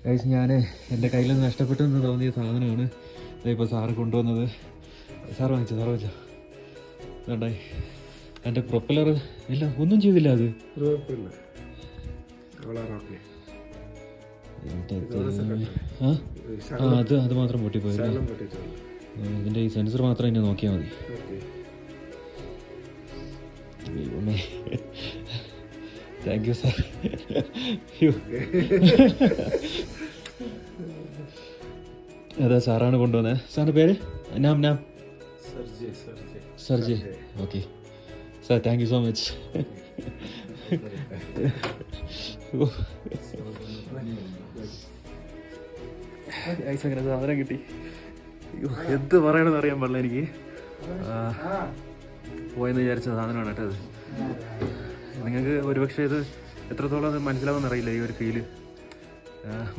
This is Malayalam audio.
ഗൈസ്, ഞാൻ എൻ്റെ കയ്യിൽ നിന്ന് നഷ്ടപ്പെട്ടെന്ന് തോന്നിയ സാധനമാണ് ഇപ്പോൾ സാറ് കൊണ്ടുവന്നത്. സാറ് വാങ്ങിച്ചോ വേണ്ടായി. എൻ്റെ പ്രൊപ്പലർ ഇല്ല, ഒന്നും ചെയ്തില്ല. അത് അത് മാത്രം പൊട്ടിപ്പോയി. ഇതിൻ്റെ ഈ സെൻസർ മാത്രം എന്നെ നോക്കിയാൽ മതി. Thank you sir. അതാ സാറാണ് കൊണ്ടുവന്നത്. സാറിൻ്റെ പേര്? നാം സർജി. Okay sir, thank you so much. അങ്ങനെ സാധനം കിട്ടി. എന്ത് പറയണമെന്ന് അറിയാൻ പാടില്ല എനിക്ക്. പോയെന്ന് വിചാരിച്ച സാധനമാണ് കേട്ടോ അത്. നിങ്ങൾക്ക് ഒരുപക്ഷെ ഇത് എത്രത്തോളം അത് മനസ്സിലാവുമെന്ന് അറിയില്ല, ഈ ഒരു ഫീല്.